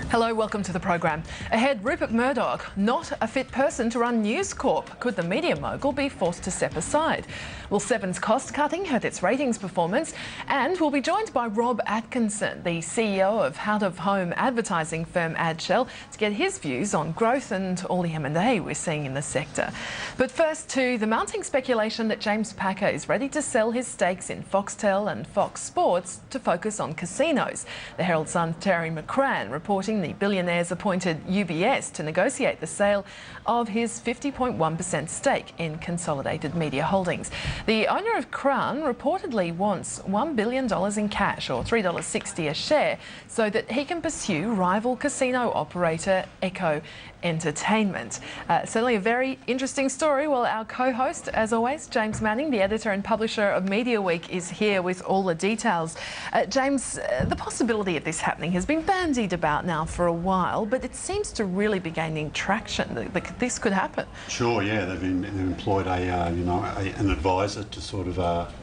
Hello, welcome to the program. Ahead, Rupert Murdoch, not a fit person to run News Corp. Could the media mogul be forced to step aside? Will Seven's cost cutting hurt its ratings performance? And we'll be joined by Rob Atkinson, the CEO of out-of-home advertising firm Adshel, to get his views on growth and all the M&A we're seeing in the sector. But first, to the mounting speculation that James Packer is ready to sell his stakes in Foxtel and Fox Sports to focus on casinos. The Herald Sun's Terry McCrann reporting the billionaire's appointed UBS to negotiate the sale of his 50.1% stake in Consolidated Media Holdings. The owner of Crown reportedly wants $1 billion in cash, or $3.60 a share, so that he can pursue rival casino operator Echo Entertainment. Certainly a very interesting story. Well, our co-host, as always, James Manning, the editor and publisher of Mediaweek, is here with all the details. James, the possibility of this happening has been bandied about now for a while, but it seems to really be gaining traction that this could happen. Sure, yeah, they've employed an advisor to sort of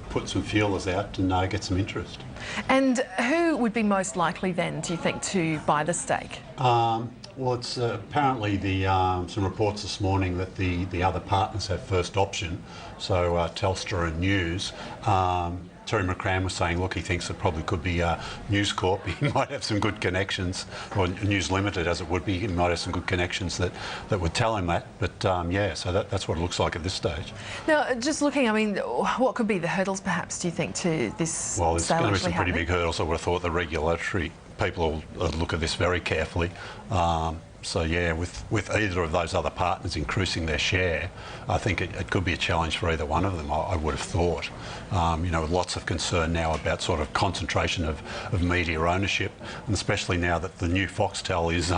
put some feelers out and get some interest. And who would be most likely then, do you think, to buy the stake? Well, it's apparently some reports this morning that the other partners have first option, so Telstra and News. Terry McCrann was saying, look, he thinks it probably could be News Corp. He might have some good connections, or News Limited as it would be. He might have some good connections that would tell him that. But yeah, so that's what it looks like at this stage. Now, just looking, I mean, what could be the hurdles, perhaps, do you think, to this? Well, there's going to be some pretty big hurdles. I would have thought the regulatory people will look at this very carefully. So yeah, with either of those other partners increasing their share, I think it could be a challenge for either one of them, I would have thought. With lots of concern now about sort of concentration of media ownership, and especially now that the new Foxtel is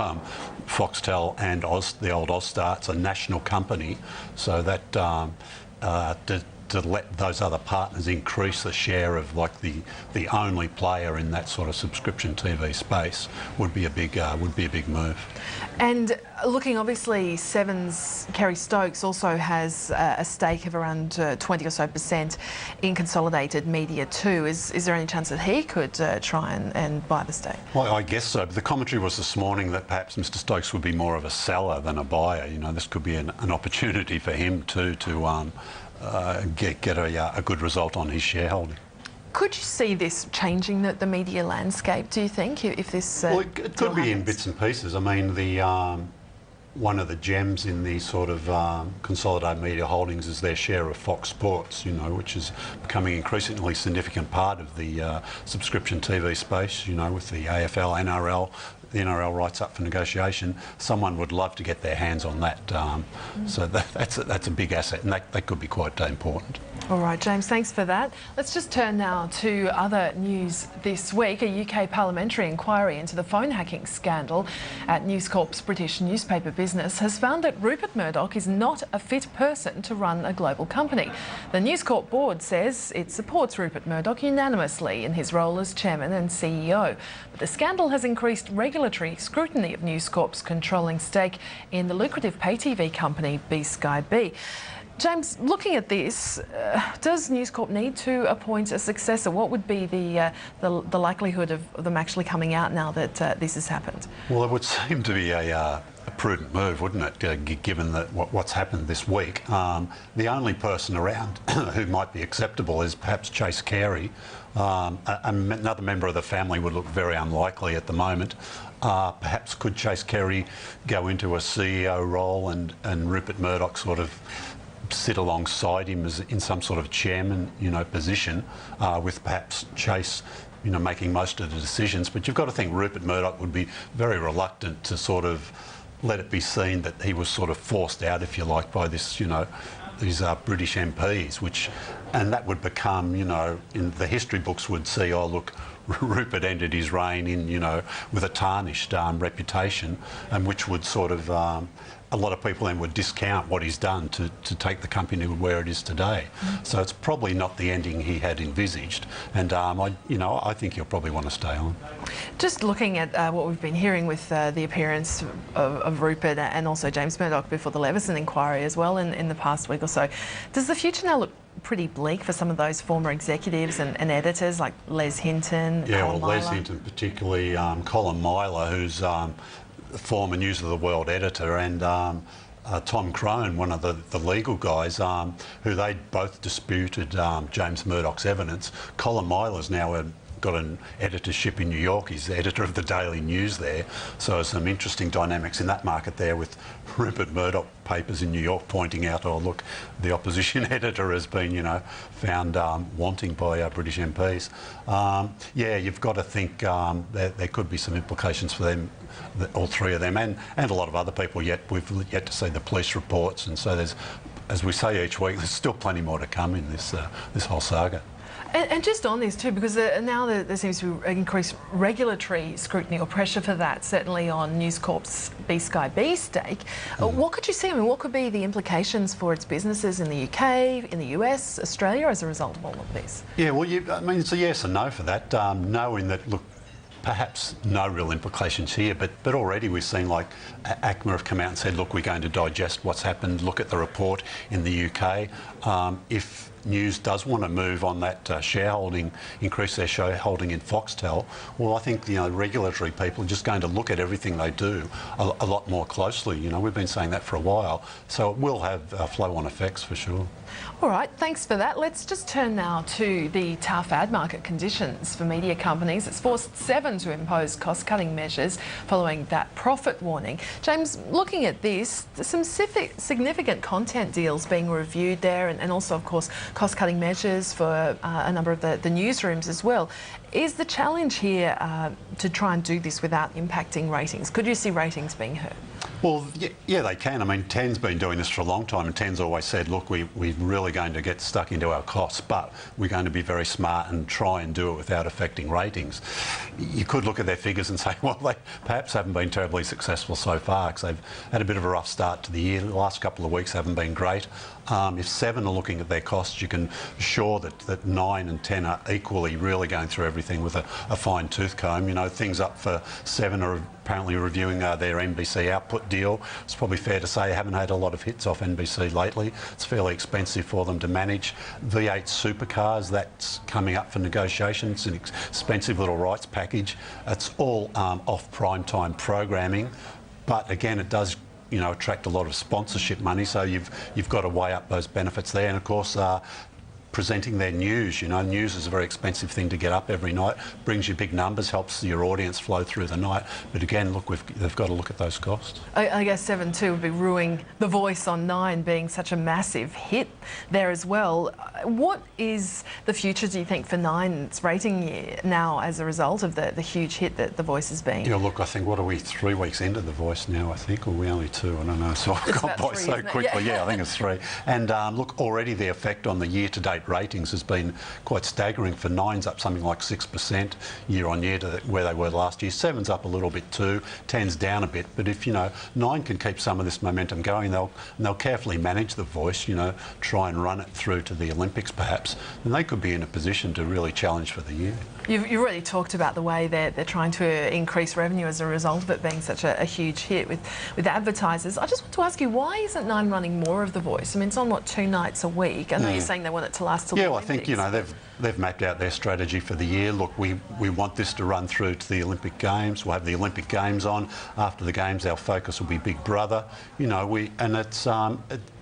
Foxtel and the old Austar, it's a national company, so that to let those other partners increase the share of like the only player in that sort of subscription TV space would be a big move. And looking, obviously, Seven's Kerry Stokes also has a stake of around 20% or so in Consolidated Media too. Is there any chance that he could try and buy the stake? Well, I guess so. But the commentary was this morning that perhaps Mr. Stokes would be more of a seller than a buyer. This could be an opportunity for him to get a good result on his shareholding. Could you see this changing the media landscape, do you think, if this well, it could be in bits and pieces. I mean, one of the gems in the sort of Consolidated Media Holdings is their share of Fox Sports, which is becoming an increasingly significant part of the subscription TV space, with the AFL, NRL, the NRL rights up for negotiation. Someone would love to get their hands on that. So that's a big asset, and that could be quite important. All right, James, thanks for that. Let's just turn now to other news this week. A UK parliamentary inquiry into the phone hacking scandal at News Corp's British newspaper business has found that Rupert Murdoch is not a fit person to run a global company. The News Corp board says it supports Rupert Murdoch unanimously in his role as chairman and CEO. But the scandal has increased regulatory scrutiny of News Corp's controlling stake in the lucrative pay TV company B-Sky B. James, looking at this, does News Corp need to appoint a successor? What would be the likelihood of them actually coming out now that this has happened? Well, it would seem to be a prudent move, wouldn't it, given that what's happened this week. The only person around who might be acceptable is perhaps Chase Carey. Another member of the family would look very unlikely at the moment. Perhaps could Chase Carey go into a CEO role and Rupert Murdoch sort of sit alongside him as in some sort of chairman, position, with perhaps Chase, making most of the decisions. But you've got to think Rupert Murdoch would be very reluctant to sort of let it be seen that he was sort of forced out, if you like, by this, these British MPs, and that would become, in the history books would see, oh look, Rupert ended his reign in, with a tarnished reputation, and which would sort of, a lot of people then would discount what he's done to take the company to where it is today. So it's probably not the ending he had envisaged, and I think he'll probably want to stay on. Just looking at what we've been hearing with the appearance of Rupert and also James Murdoch before the Leveson inquiry as well in the past week or so, does the future now look pretty bleak for some of those former executives and editors like Les Hinton, Yeah, Colin well, Les Myler. Hinton particularly, Colin Myler, who's former News of the World editor, and Tom Crone, one of the legal guys, who they both disputed James Murdoch's evidence. Colin Myler's now got an editorship in New York. He's the editor of the Daily News there. So some interesting dynamics in that market there, with Rupert Murdoch papers in New York pointing out, oh look, the opposition editor has been, found wanting by British MPs. Yeah, you've got to think there could be some implications for them, all three of them, and a lot of other people. Yet we've yet to see the police reports, and so there's, as we say each week, there's still plenty more to come in this whole saga. And just on this too, because now there seems to be increased regulatory scrutiny or pressure for that, certainly on News Corp's B Sky B stake. What could you see? I mean, what could be the implications for its businesses in the UK, in the US, Australia as a result of all of this? Yeah, well, I mean, it's a yes and no for that, knowing that, look, perhaps no real implications here, but already we've seen, like, ACMA have come out and said, look, we're going to digest what's happened, look at the report in the UK. If News does want to move on that shareholding, increase their shareholding in Foxtel, well, I think regulatory people are just going to look at everything they do a lot more closely. We've been saying that for a while, so it will have flow-on effects for sure. All right, thanks for that. Let's just turn now to the tough ad market conditions for media companies. It's forced Seven to impose cost-cutting measures following that profit warning. James, looking at this, there's some significant content deals being reviewed there, and also, of course, cost-cutting measures for a number of the newsrooms as well. Is the challenge here to try and do this without impacting ratings? Could you see ratings being hurt? Well, yeah, they can. I mean, Ten's been doing this for a long time, and Ten's always said, look, we're really going to get stuck into our costs, but we're going to be very smart and try and do it without affecting ratings. You could look at their figures and say, well, they perhaps haven't been terribly successful so far, because they've had a bit of a rough start to the year. The last couple of weeks haven't been great. If Seven are looking at their costs, you can assure that 9 and 10 are equally really going through everything with a fine tooth comb. Things up for Seven are apparently reviewing their NBC output deal. It's probably fair to say they haven't had a lot of hits off NBC lately. It's fairly expensive for them to manage. V8 supercars, that's coming up for negotiation. It's an expensive little rights package. It's all off prime time programming, but again, it does attract a lot of sponsorship money, so you've got to weigh up those benefits there. And of course, presenting their news. News is a very expensive thing to get up every night. Brings you big numbers, helps your audience flow through the night. But again, look, they've got to look at those costs. I guess 7 too would be ruining The Voice on 9 being such a massive hit there as well. What is the future, do you think, for 9's rating year now as a result of the huge hit that The Voice has been? Yeah, look, I think, what are we, 3 weeks into The Voice now, I think, or are we only 2? I don't know. So I've gone by so quickly. Yeah, I think it's 3. And look, already the effect on the year-to-date ratings has been quite staggering. For 9's up something like 6% year on year to where they were last year. 7's up a little bit too. 10's down a bit. But if 9 can keep some of this momentum going, they'll carefully manage The Voice. Try and run it through to the Olympics perhaps, and they could be in a position to really challenge for the year. You've already talked about the way they're trying to increase revenue as a result of it being such a huge hit with advertisers. I just want to ask you, why isn't 9 running more of The Voice? I mean, it's on, what, 2 nights a week? I know you're saying they want it to last till the Olympics. Well, I think, they've mapped out their strategy for the year. Look, we want this to run through to the Olympic Games. We'll have the Olympic Games on. After the Games, our focus will be Big Brother. And it's...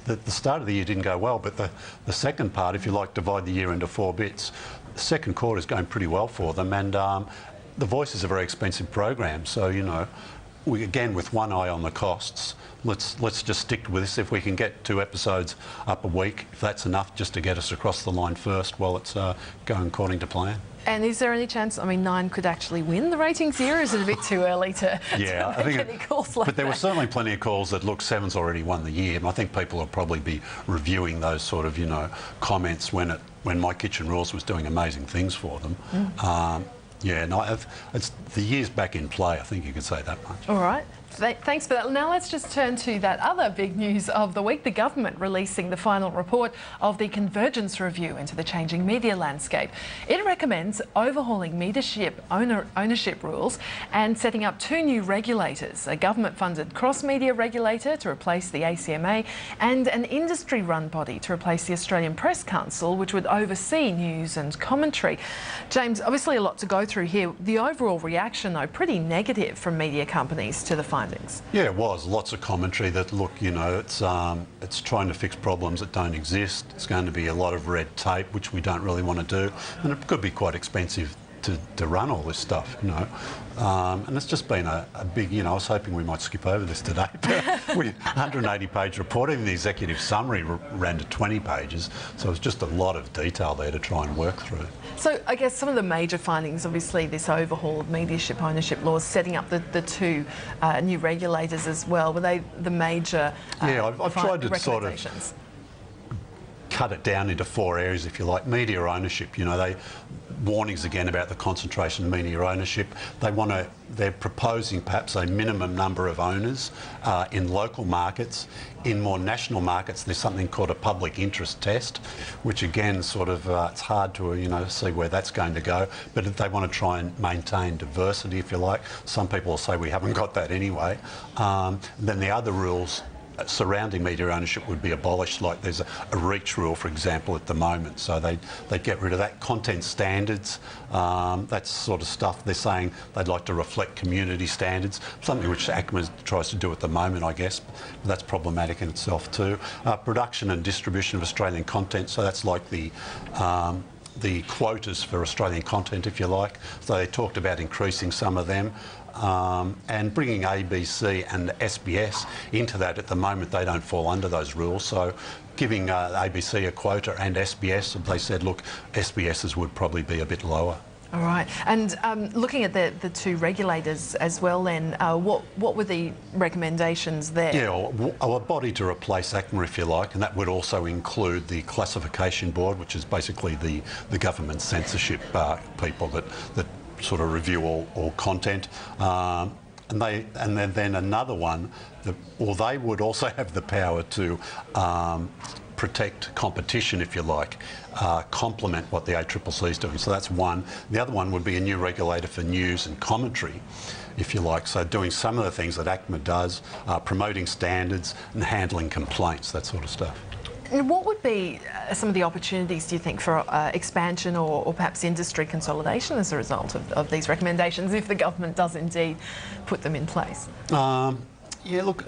The start of the year didn't go well, but the second part, if you like, divide the year into 4 bits, the second quarter is going pretty well for them, and The Voice is a very expensive program, so we, again, with one eye on the costs, let's just stick with this. If we can get 2 episodes up a week, if that's enough just to get us across the line first, well, it's going according to plan. And is there any chance, 9 could actually win the ratings here, or is it a bit too early to make any calls like that? But there were certainly plenty of calls that, look, 7's already won the year, and I think people will probably be reviewing those sort of, comments when My Kitchen Rules was doing amazing things for them. The year's back in play, I think you could say that much. All right. Thanks for that. Now let's just turn to that other big news of the week, the government releasing the final report of the Convergence Review into the changing media landscape. It recommends overhauling ownership rules and setting up 2 new regulators, a government-funded cross-media regulator to replace the ACMA and an industry-run body to replace the Australian Press Council, which would oversee news and commentary. James, obviously a lot to go through here. The overall reaction, though, pretty negative from media companies to the findings. Yeah, it was. Lots of commentary that, look, you know, it's trying to fix problems that don't exist. It's going to be a lot of red tape, which we don't really want to do. And it could be quite expensive to run all this stuff, you know. And it's just been a big, you know, I was hoping we might skip over this today. But 180-page report, even the executive summary ran to 20 pages. So it was just a lot of detail there to try and work through. So I guess some of the major findings, obviously this overhaul of mediaship ownership laws, setting up the 2 new regulators as well. Were they the major Yeah, I've tried to sort of cut it down into 4 areas, if you like. Media ownership, you know, warnings again about the concentration of media ownership. They're proposing perhaps a minimum number of owners in local markets. In more national markets, there's something called a public interest test, which again, sort of, it's hard to, you know, see where that's going to go. But if they want to try and maintain diversity, if you like, some people will say we haven't got that anyway. Then the other rules surrounding media ownership would be abolished, like there's a reach rule, for example, at the moment. So they'd get rid of that. Content standards, that sort of stuff. They're saying they'd like to reflect community standards, something which ACMA tries to do at the moment, I guess. But that's problematic in itself too. Production and distribution of Australian content, so that's like the quotas for Australian content, if you like. So they talked about increasing some of them. And bringing ABC and SBS into that. At the moment they don't fall under those rules, so giving ABC a quota and SBS, they said, look, SBS's would probably be a bit lower. All right, and looking at the 2 regulators as well then, what were the recommendations there? Yeah, a body to replace ACMA, if you like, and that would also include the Classification Board, which is basically the government censorship people that sort of review all content. And then another one, they would also have the power to protect competition, if you like, complement what the ACCC is doing. So that's one. The other one would be a new regulator for news and commentary, if you like. So doing some of the things that ACMA does, promoting standards and handling complaints, that sort of stuff. And what would be some of the opportunities, do you think, for expansion or perhaps industry consolidation as a result of these recommendations, if the government does indeed put them in place? Yeah, look,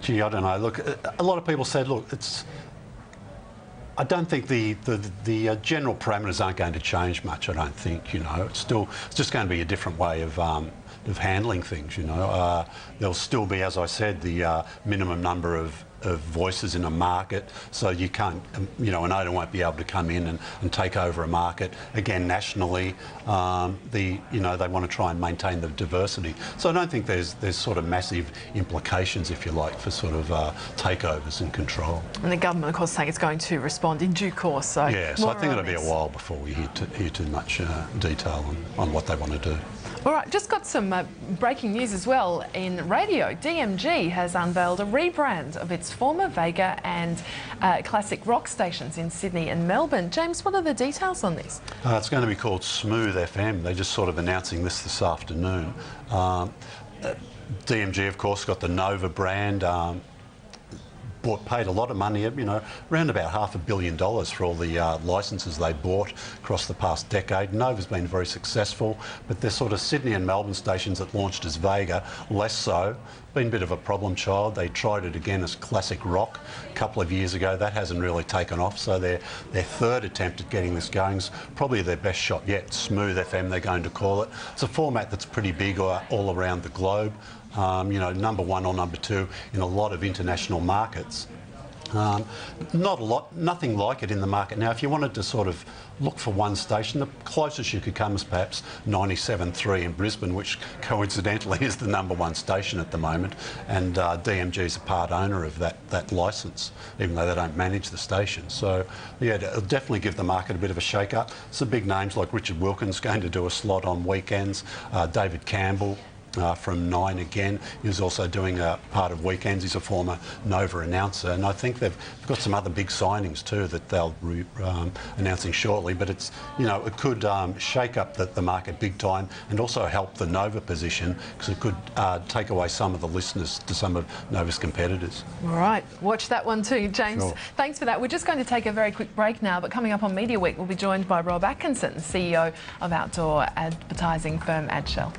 gee, I don't know. Look, a lot of people said, look, I don't think the general parameters aren't going to change much. I don't think, you know, it's just going to be a different way of handling things. You know, there'll still be, as I said, the minimum number of voices in a market, so you can't, you know, an owner won't be able to come in and take over a market. Again, nationally, you know, they want to try and maintain the diversity. So I don't think there's sort of massive implications, if you like, for sort of takeovers and control. And the government, of course, saying it's going to respond in due course. So yeah, so I think it'll be a while before we hear too much detail on what they want to do. All right, just got some breaking news as well in radio. DMG has unveiled a rebrand of its former Vega and classic rock stations in Sydney and Melbourne. James, what are the details on this? It's going to be called Smooth FM. They're just sort of announcing this afternoon. DMG, of course, got the Nova brand. Paid a lot of money, you know, around about $500 million for all the licences they bought across the past decade. Nova's been very successful, but the sort of Sydney and Melbourne stations that launched as Vega, less so. Been a bit of a problem child. They tried it again as classic rock a couple of years ago. That hasn't really taken off, so their third attempt at getting this going is probably their best shot yet. Smooth FM, they're going to call it. It's a format that's pretty big all around the globe. You know, number 1 or number 2 in a lot of international markets. Nothing like it in the market. Now, if you wanted to sort of look for one station, the closest you could come is perhaps 97.3 in Brisbane, which coincidentally is the number 1 station at the moment, and DMG is a part owner of that licence, even though they don't manage the station. So, yeah, it'll definitely give the market a bit of a shake-up. Some big names like Richard Wilkins going to do a slot on weekends, David Campbell, from 9 again. He was also doing a part of weekends. He's a former Nova announcer, and I think they've got some other big signings too that they'll be announcing shortly. But it's, you know, it could shake up the market big time and also help the Nova position, because it could take away some of the listeners to some of Nova's competitors. All right, watch that one too, James. Sure. Thanks for that. We're just going to take a very quick break now, but coming up on Media Week, we'll be joined by Rob Atkinson, CEO of outdoor advertising firm AdShell.